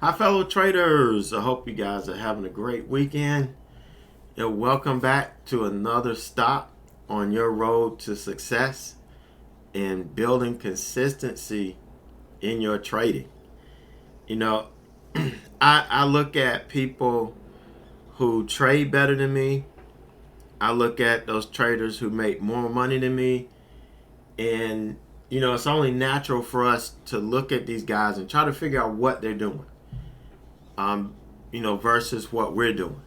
Hi, fellow traders. I hope you guys are having a great weekend. And welcome back to another stop on your road to success and building consistency in your trading. You know, I look at people who trade better than me. I look at those traders who make more money than me. And, it's only natural for us to look at these guys and try to figure out what they're doing. Versus what we're doing.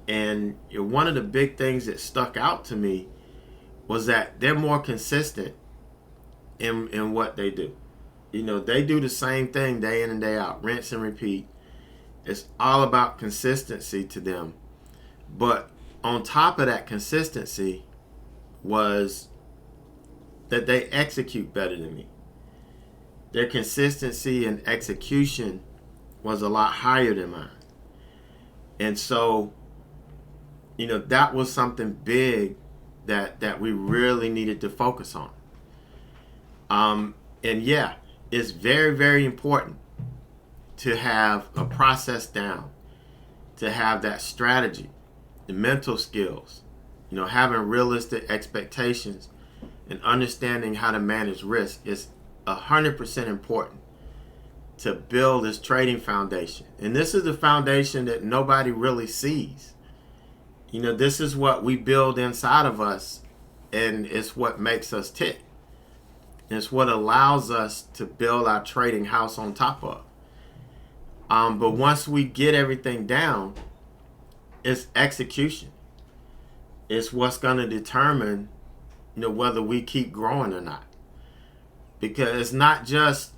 And one of the big things that stuck out to me was that they're more consistent in what they do. They do the same thing day in and day out, rinse and repeat. It's all about consistency to them. But on top of that consistency was that they execute better than me. Their consistency and execution was a lot higher than mine. And so, that was something big that we really needed to focus on. And yeah, it's very, very important to have a process down, to have that strategy, the mental skills, having realistic expectations and understanding how to manage risk is 100% important to build this trading foundation. And this is the foundation that nobody really sees. This is what we build inside of us, and it's what makes us tick. It's what allows us to build our trading house on top of. But once we get everything down, it's execution. It's what's going to determine, whether we keep growing or not. Because it's not just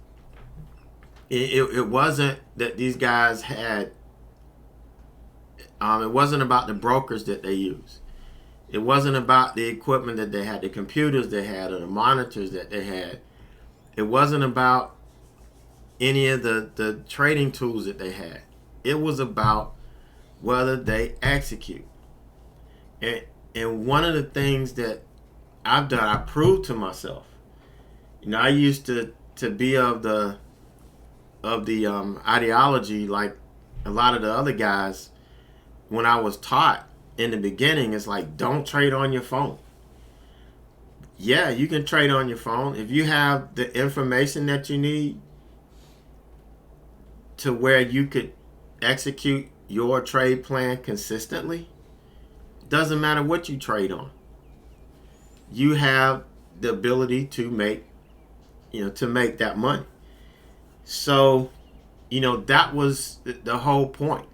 It wasn't that these guys had, it wasn't about the brokers that they use. It wasn't about the equipment that they had, the computers they had, or the monitors that they had. It wasn't about any of the trading tools that they had. It was about whether they execute. And one of the things that I've done, I proved to myself. I used to be of the ideology like a lot of the other guys. When I was taught in the beginning, it's like, don't trade on your phone. Yeah, you can trade on your phone if you have the information that you need to where you could execute your trade plan consistently. Doesn't matter what you trade on. You have the ability to make that money. So, that was the whole point.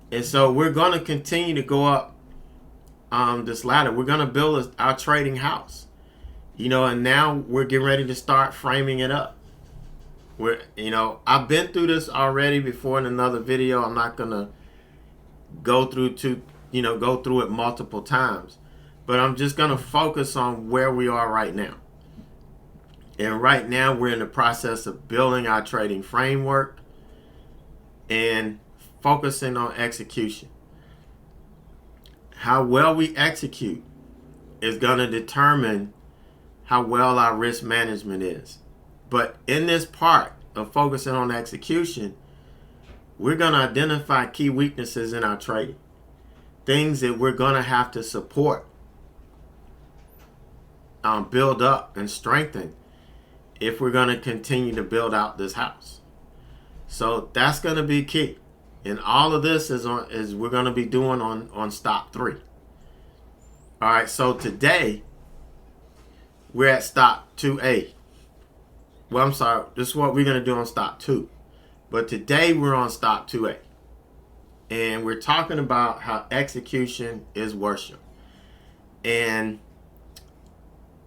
And so we're going to continue to go up this ladder. We're going to build our trading house. And now we're getting ready to start framing it up. I've been through this already before in another video. I'm not going to go through it multiple times. But I'm just going to focus on where we are right now. And right now, we're in the process of building our trading framework and focusing on execution. How well we execute is going to determine how well our risk management is. But in this part of focusing on execution, we're going to identify key weaknesses in our trading. Things that we're going to have to support, build up, and strengthen if we're going to continue to build out this house. So that's going to be key. And all of this is we're going to be doing on stop 3. All right, so today we're at stop 2A. Well, I'm sorry, this is what we're going to do on stop 2. But today we're on stop 2A. And we're talking about how execution is worship. And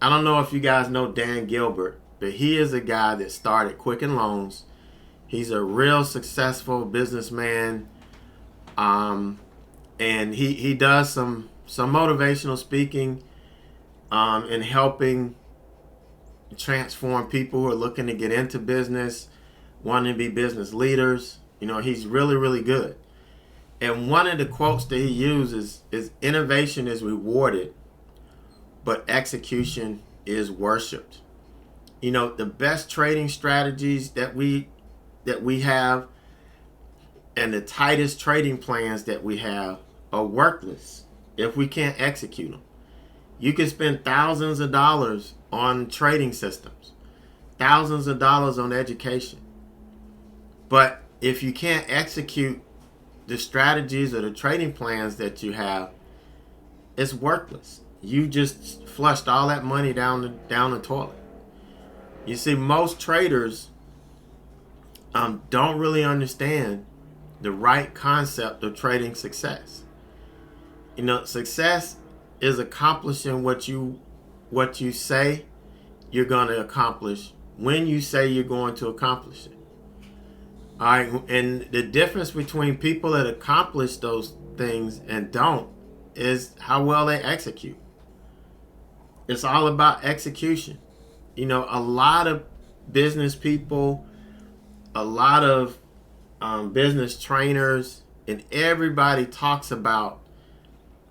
I don't know if you guys know Dan Gilbert, but he is a guy that started Quicken Loans. He's a real successful businessman. And he does some motivational speaking and helping transform people who are looking to get into business, wanting to be business leaders. He's really, really good. And one of the quotes that he uses is innovation is rewarded, but execution is worshipped. The best trading strategies that we have and the tightest trading plans that we have are worthless if we can't execute them. You can spend thousands of dollars on trading systems, thousands of dollars on education. But if you can't execute the strategies or the trading plans that you have, it's worthless. You just flushed all that money down the toilet. You see, most traders don't really understand the right concept of trading success. You know, success is accomplishing what you say you're going to accomplish when you say you're going to accomplish it. All right, and the difference between people that accomplish those things and don't is how well they execute. It's all about execution. You know, a lot of business people, a lot of business trainers, and everybody talks about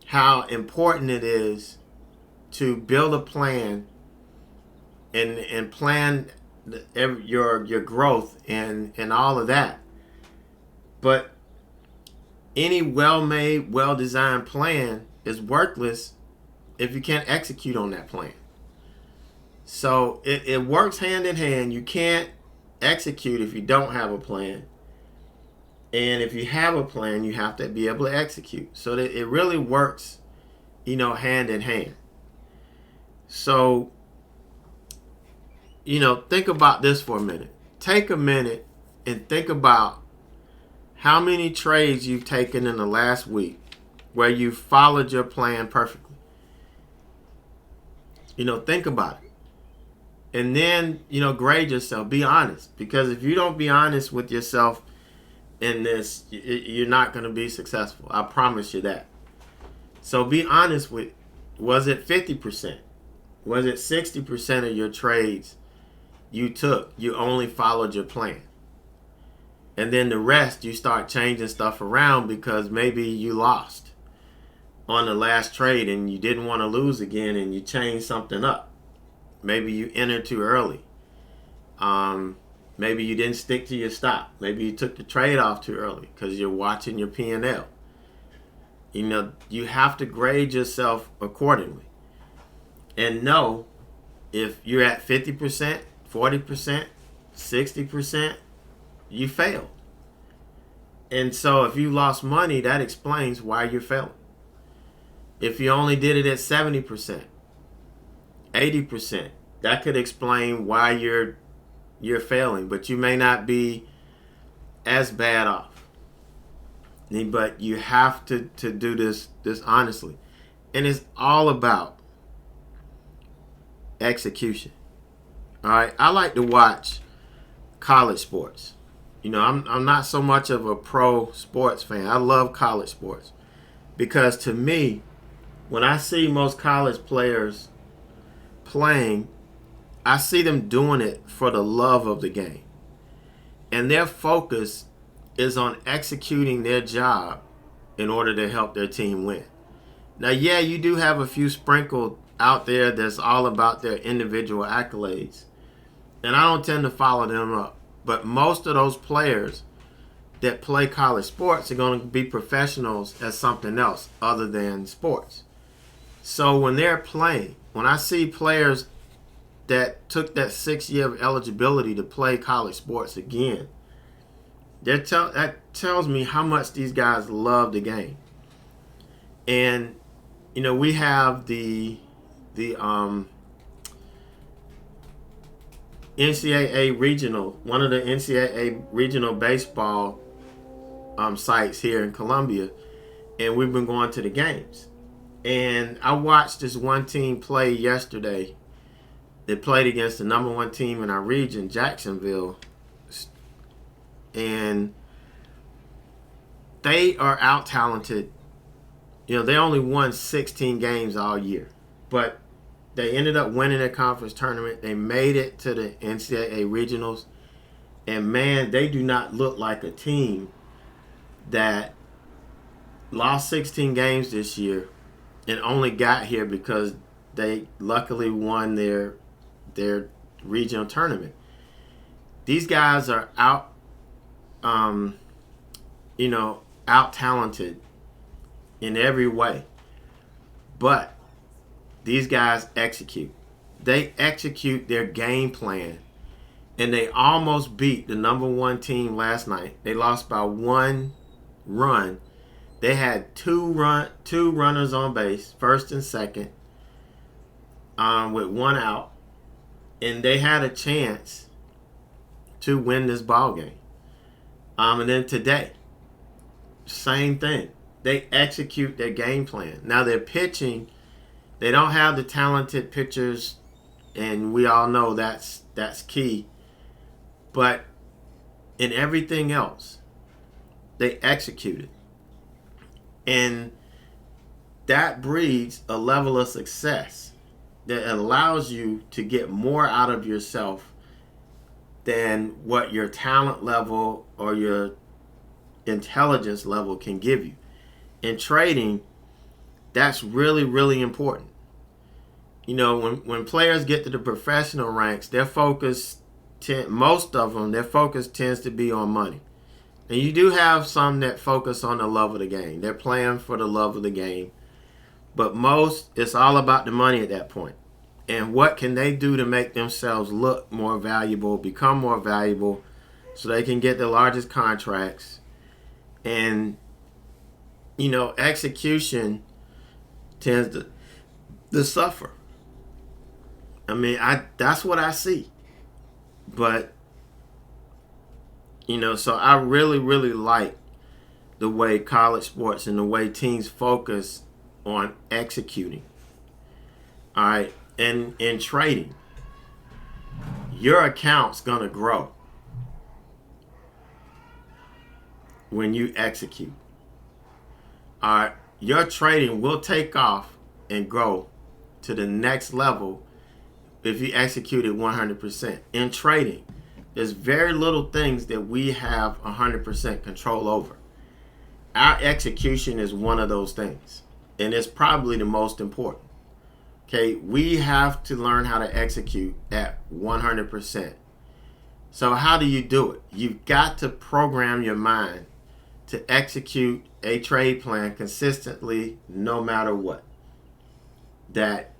how important it is to build a plan and plan your growth and all of that. But any well-made, well-designed plan is worthless if you can't execute on that plan. So it works hand in hand. You can't execute if you don't have a plan. And if you have a plan, you have to be able to execute. So that it really works, you know, hand in hand. So, you know, think about this for a minute. Take a minute and think about how many trades you've taken in the last week where you followed your plan perfectly. You know, think about it. And then, you know, grade yourself. Be honest. Because if you don't be honest with yourself in this, you're not going to be successful. I promise you that. So be honest with, was it 50%? Was it 60% of your trades you took, you only followed your plan? And then the rest, you start changing stuff around because maybe you lost on the last trade and you didn't want to lose again and you changed something up. Maybe you entered too early. Maybe you didn't stick to your stop. Maybe you took the trade off too early because you're watching your P&L. You know, you have to grade yourself accordingly. And know if you're at 50%, 40%, 60%, you failed. And so if you lost money, that explains why you're failing. If you only did it at 70%, 80%, that could explain why you're failing, but you may not be as bad off. But you have to do this honestly. And it's all about execution. All right, I like to watch college sports. You know, I'm not so much of a pro sports fan. I love college sports because to me, when I see most college players playing, I see them doing it for the love of the game. And their focus is on executing their job in order to help their team win. Now, yeah, you do have a few sprinkled out there that's all about their individual accolades. And I don't tend to follow them up. But most of those players that play college sports are going to be professionals at something else other than sports. So when they're playing, when I see players that took that 6 year of eligibility to play college sports again, that tells me how much these guys love the game. And, you know, we have the NCAA regional, one of the NCAA regional baseball sites here in Columbia, and we've been going to the games. And I watched this one team play yesterday. They played against the number one team in our region, Jacksonville, and they are out talented. You know, they only won 16 games all year, but they ended up winning their conference tournament. They made it to the NCAA regionals. And, man, they do not look like a team that lost 16 games this year and only got here because they luckily won their regional tournament. These guys are out out talented in every way. But these guys execute. They execute their game plan. And they almost beat the number one team last night. They lost by 1 run. They had two runners on base, first and second, with 1 out. And they had a chance to win this ball game. And then today, same thing. They execute their game plan. Now they're pitching. They don't have the talented pitchers, and we all know that's key. But in everything else, they executed. And that breeds a level of success that allows you to get more out of yourself than what your talent level or your intelligence level can give you. In trading, that's really, really important. When players get to the professional ranks, their focus, most of them, their focus tends to be on money. And you do have some that focus on the love of the game. They're playing for the love of the game. But most, it's all about the money at that point. And what can they do to make themselves look more valuable, become more valuable, so they can get the largest contracts. And, execution tends to suffer. That's what I see. But, so I really, really like the way college sports and the way teams focus on executing. All right. And in trading, your account's going to grow when you execute. All right. Your trading will take off and grow to the next level if you execute it 100%. In trading, there's very little things that we have 100% control over. Our execution is one of those things, and it's probably the most important. Okay, we have to learn how to execute at 100%. So how do you do it? You've got to program your mind to execute a trade plan consistently no matter what. That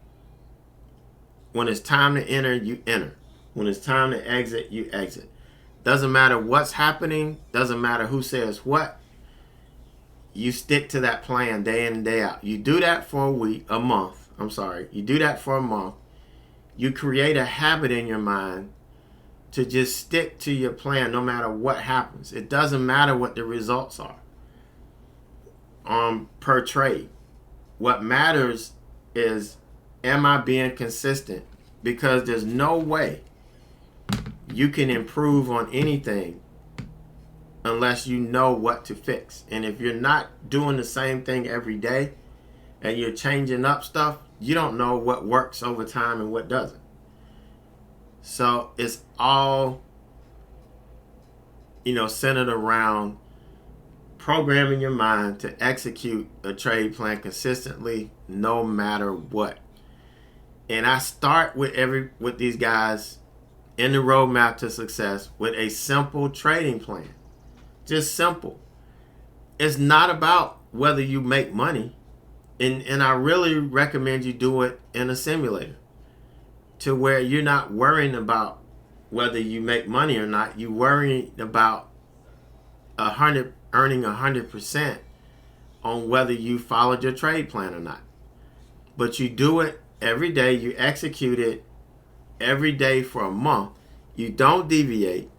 when it's time to enter, you enter. When it's time to exit, you exit. Doesn't matter what's happening. Doesn't matter who says what. You stick to that plan day in and day out. You do that for a month. You do that for a month. You create a habit in your mind to just stick to your plan no matter what happens. It doesn't matter what the results are per trade. What matters is, am I being consistent? Because there's no way you can improve on anything unless you know what to fix. And if you're not doing the same thing every day and you're changing up stuff, you don't know what works over time and what doesn't. So it's all, centered around programming your mind to execute a trade plan consistently no matter what. And I start with these guys in the roadmap to success with a simple trading plan. Just simple. It's not about whether you make money. And I really recommend you do it in a simulator to where you're not worrying about whether you make money or not. You're worrying about earning 100% on whether you followed your trade plan or not. But you do it every day. You execute it every day for a month. You don't deviate.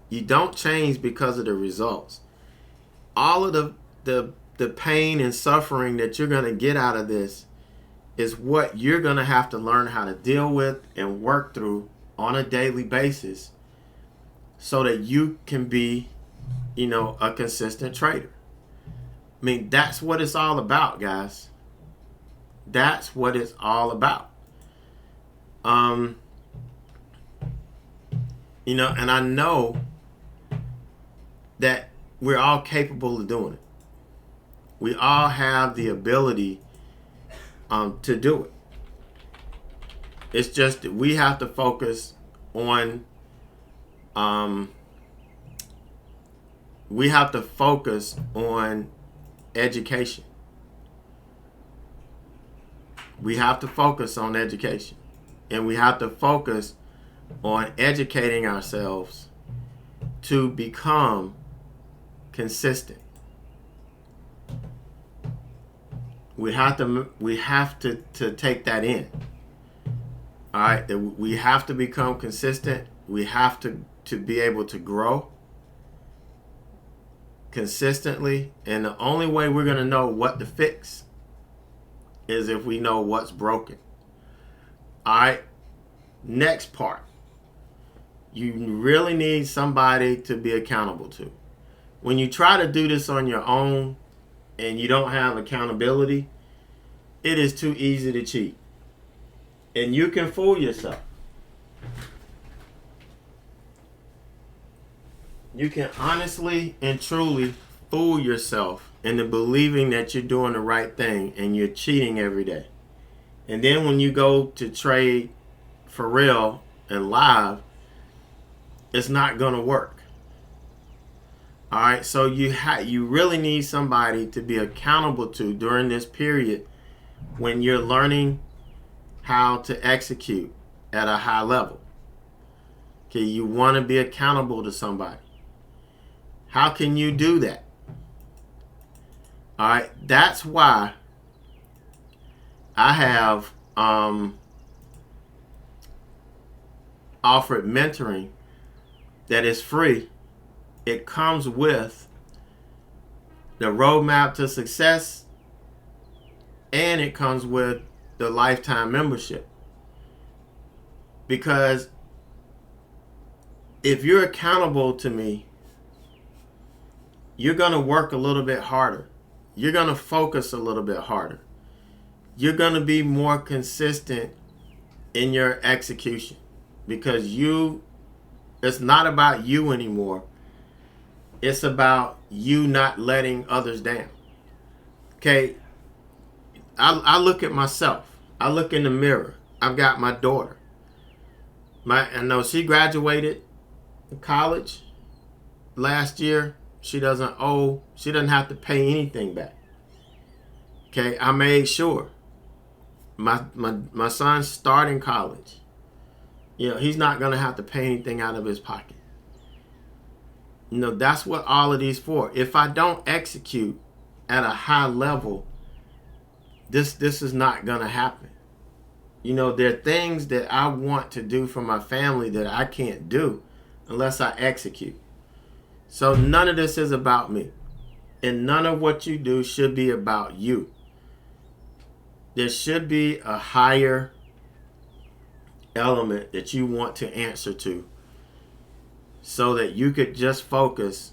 You don't change because of the results. All of the pain and suffering that you're going to get out of this is what you're going to have to learn how to deal with and work through on a daily basis so that you can be, a consistent trader. That's what it's all about, guys. That's what it's all about. And I know that we're all capable of doing it. We all have the ability to do it. It's just that we have to focus on we have to focus on education. We have to focus on education. And we have to focus on educating ourselves to become consistent. We have to take that in. All right, we have to become consistent. We have to be able to grow consistently. And the only way we're going to know what to fix is if we know what's broken. All right, next part. You really need somebody to be accountable to. When you try to do this on your own and you don't have accountability, it is too easy to cheat. And you can fool yourself. You can honestly and truly fool yourself into believing that you're doing the right thing and you're cheating every day. And then when you go to trade for real and live, it's not going to work. All right, so you really need somebody to be accountable to during this period when you're learning how to execute at a high level. Okay, you want to be accountable to somebody. How can you do that? All right, that's why I have offered mentoring that is free. It comes with the roadmap to success, and it comes with the lifetime membership. Because if you're accountable to me, you're going to work a little bit harder. You're going to focus a little bit harder. You're going to be more consistent in your execution, because it's not about you anymore. It's about you not letting others down. Okay, I look at myself. I look in the mirror. I've got my daughter. I know she graduated college last year. She doesn't have to pay anything back. Okay, I made sure my son's starting college. He's not going to have to pay anything out of his pocket. That's what all of these for. If I don't execute at a high level, this is not going to happen. There are things that I want to do for my family that I can't do unless I execute. So none of this is about me. And none of what you do should be about you. There should be a higher element that you want to answer to, so that you could just focus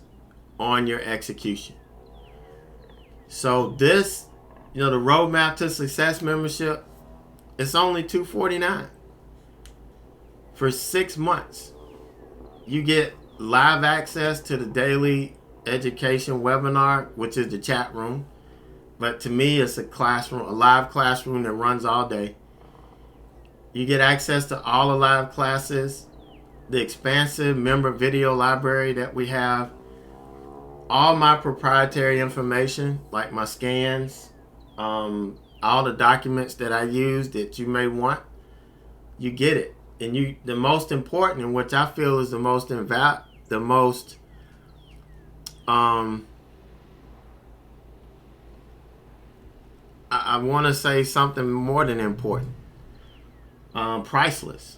on your execution. So this, the Roadmap to Success membership, it's only $249 for 6 months. You get live access to the daily education webinar, which is the chat room. But to me, it's a live classroom that runs all day. You get access to all the live classes, the expansive member video library that we have, all my proprietary information, like my scans, all the documents that I use that you may want. You get it. And the most important, and which I feel is I want to say something more than important. Priceless.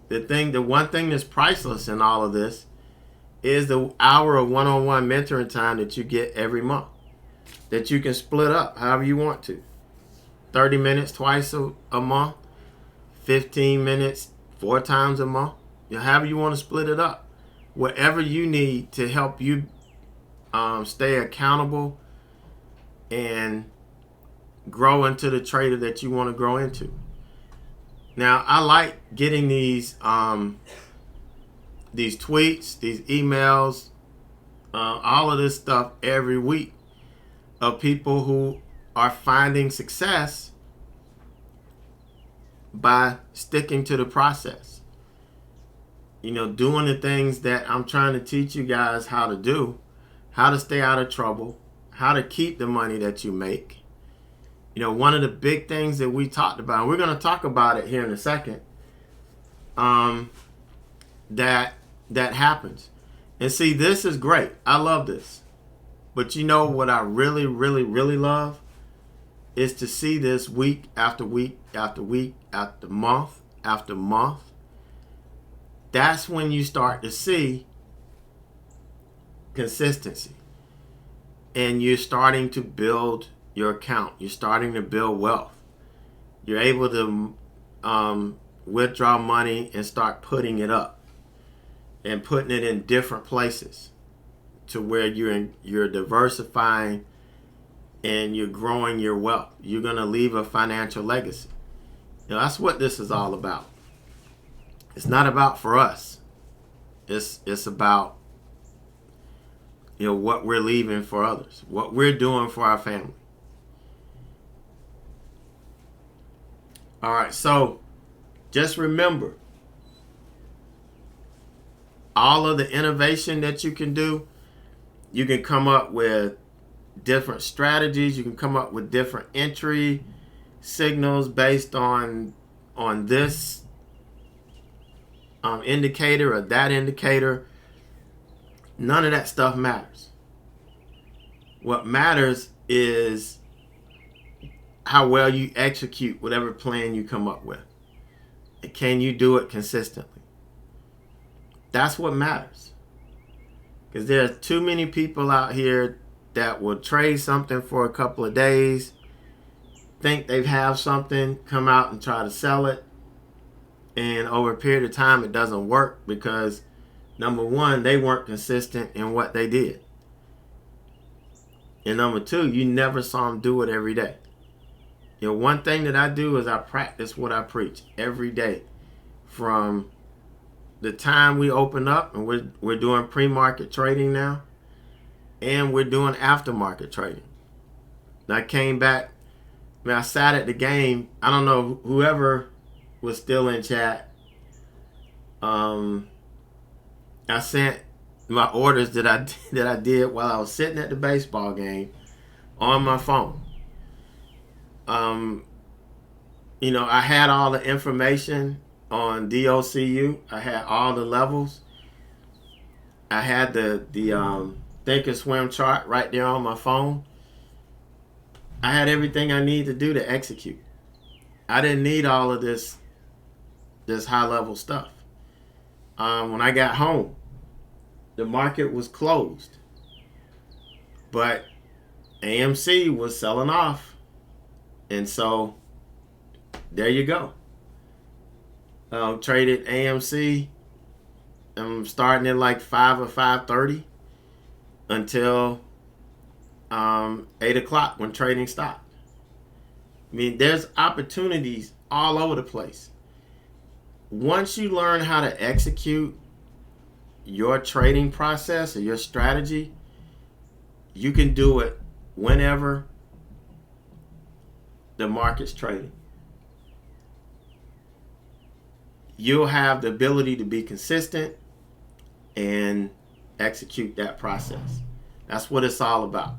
The one thing that's priceless in all of this is the hour of one-on-one mentoring time that you get every month, that you can split up however you want to. 30 minutes twice a month, 15 minutes 4 times a month. However you want to split it up. Whatever you need to help you stay accountable and grow into the trader that you want to grow into. Now, I like getting these tweets, these emails, all of this stuff every week of people who are finding success by sticking to the process. Doing the things that I'm trying to teach you guys how to do, how to stay out of trouble, how to keep the money that you make. You know, one of the big things that we talked about, and we're going to talk about it here in a second, that happens. And see, this is great. I love this. But you know what I really, really, really love is to see this week after week after week after month after month. That's when you start to see consistency. And you're starting to build your account. You're starting to build wealth. You're able to withdraw money and start putting it up and putting it in different places to where you're diversifying and you're growing your wealth. You're going to leave a financial legacy. You know, that's what this is all about. It's not about for us. It's about, you know, what we're leaving for others, what we're doing for our family. All right, so just remember, all of the innovation that you can do, you can come up with different strategies. You can come up with different entry signals based on this indicator or that indicator. None of that stuff matters. What matters is how well you execute whatever plan you come up with. And can you do it consistently? That's what matters. Because there are too many people out here that will trade something for a couple of days, think they have something, come out and try to sell it, and over a period of time it doesn't work because, number one, they weren't consistent in what they did. And number two, you never saw them do it every day. You know, one thing that I do is I practice what I preach every day. From the time we open up, and we're doing pre-market trading now, and we're doing aftermarket trading. And I came back, I sat at the game. I don't know, whoever was still in chat, I sent my orders that I did while I was sitting at the baseball game on my phone. You know, I had all the information on DOCU. I had all the levels. I had the Think and Swim chart right there on my phone. I had everything I need to do to execute. I didn't need all of this high level stuff. When I got home, the market was closed, but AMC was selling off. And so there you go. Traded AMC. I'm starting at like 5 or 5:30 until 8 o'clock when trading stopped. I mean, there's opportunities all over the place. Once you learn how to execute your trading process or your strategy, you can do it whenever the market's trading. You'll have the ability to be consistent and execute that process. That's what it's all about.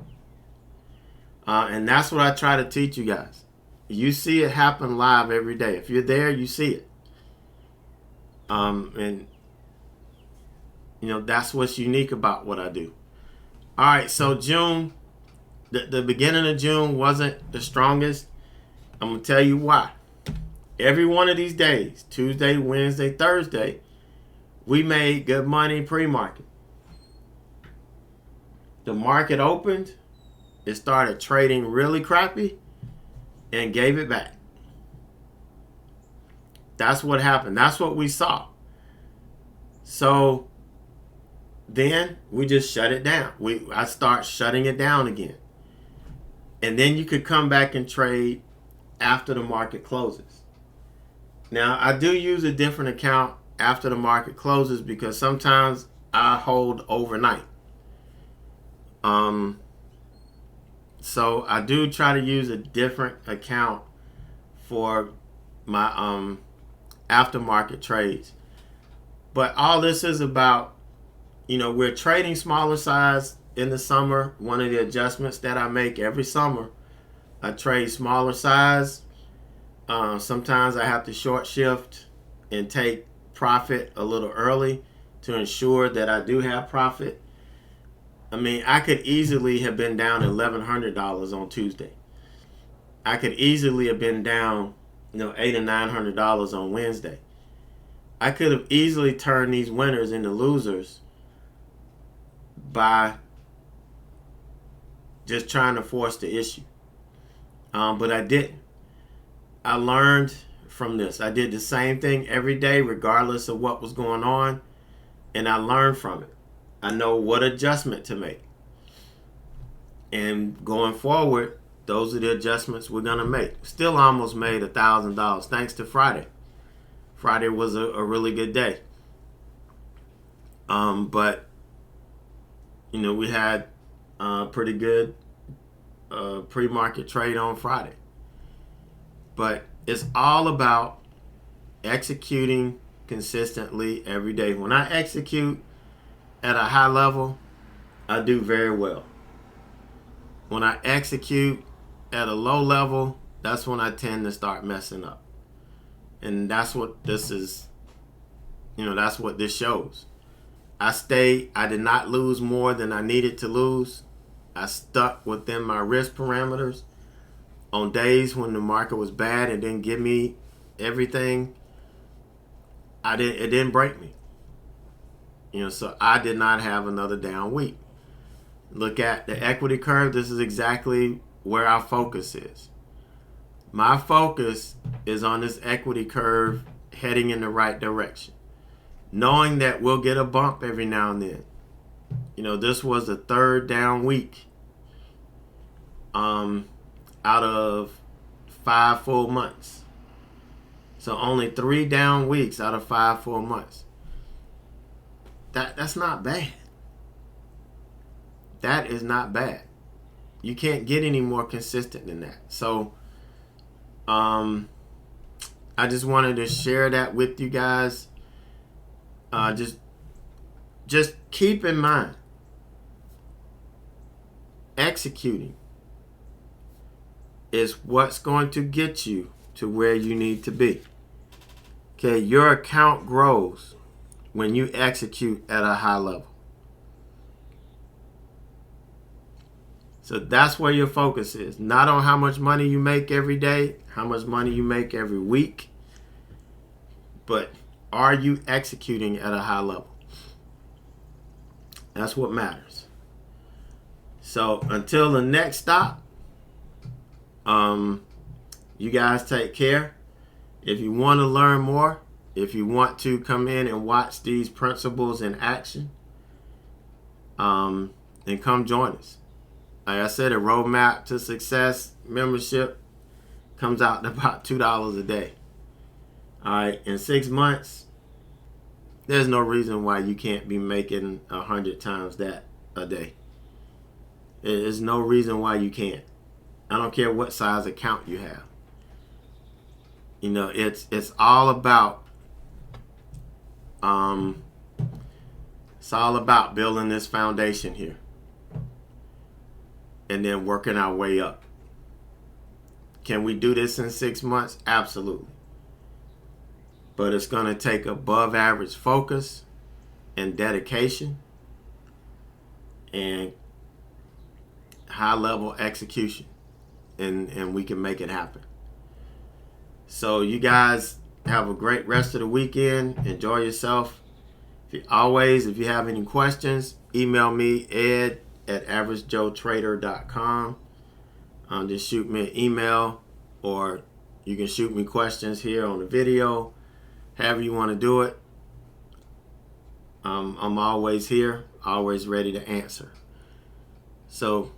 And that's what I try to teach you guys. You see it happen live every day. If you're there, you see it. And you know, that's what's unique about what I do. All right, so June, the beginning of June wasn't the strongest. I'm going to tell you why. Every one of these days, Tuesday, Wednesday, Thursday, we made good money pre-market. The market opened, it started trading really crappy, and gave it back. That's what happened. That's what we saw. So then we just shut it down. I start shutting it down again. And then you could come back and trade after the market closes. Now, I do use a different account after the market closes because sometimes I hold overnight. So I do try to use a different account for my aftermarket trades. But all this is about, you know, we're trading smaller size in the summer, one of the adjustments that I make every summer, I trade smaller size. Sometimes I have to short shift and take profit a little early to ensure that I do have profit. I mean, I could easily have been down $1,100 on Tuesday. I could easily have been down, $800 or $900 on Wednesday. I could have easily turned these winners into losers by just trying to force the issue. But I didn't. I learned from this. I did the same thing every day, regardless of what was going on, and I learned from it. I know what adjustment to make. And going forward, those are the adjustments we're going to make. Still almost made $1,000 thanks to Friday. Friday was a really good day. But, we had a pretty good pre-market trade on Friday. But it's all about executing consistently every day. When I execute at a high level, I do very well. When I execute at a low level, that's when I tend to start messing up. And that's what this is, that's what this shows. I did not lose more than I needed to lose. I stuck within my risk parameters. On days when the market was bad and didn't give me everything, it didn't break me. So I did not have another down week. Look at the equity curve. This is exactly where our focus is. My focus is on this equity curve heading in the right direction, knowing that we'll get a bump every now and then. This was the third down week out of 5 full months. So only 3 down weeks out of 5 full months. That's not bad. That is not bad. You can't get any more consistent than that. So I just wanted to share that with you guys. Just keep in mind, executing is what's going to get you to where you need to be. Okay, your account grows when you execute at a high level. So that's where your focus is. Not on how much money you make every day, how much money you make every week, but are you executing at a high level? That's what matters. So until the next stop, you guys take care. If you want to learn more, if you want to come in and watch these principles in action, then come join us. Like I said, a Roadmap to Success membership comes out to about $2 a day. All right, in 6 months, there's no reason why you can't be making 100 times that a day. There's no reason why you can't. I don't care what size account you have. It's all about building this foundation here and then working our way up. Can we do this in 6 months? Absolutely. But it's going to take above average focus and dedication and high level execution. And we can make it happen. So you guys have a great rest of the weekend. Enjoy yourself. If you have any questions, email me, ed@AverageJoeTrader.com. Just shoot me an email, or you can shoot me questions here on the video. However you want to do it. I'm always here, always ready to answer. So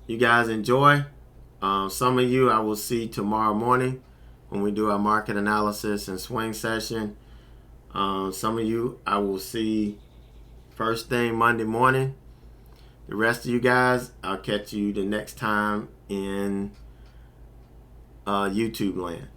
you guys enjoy. Some of you I will see tomorrow morning when we do our market analysis and swing session. Some of you I will see first thing Monday morning. The rest of you guys, I'll catch you the next time in YouTube land.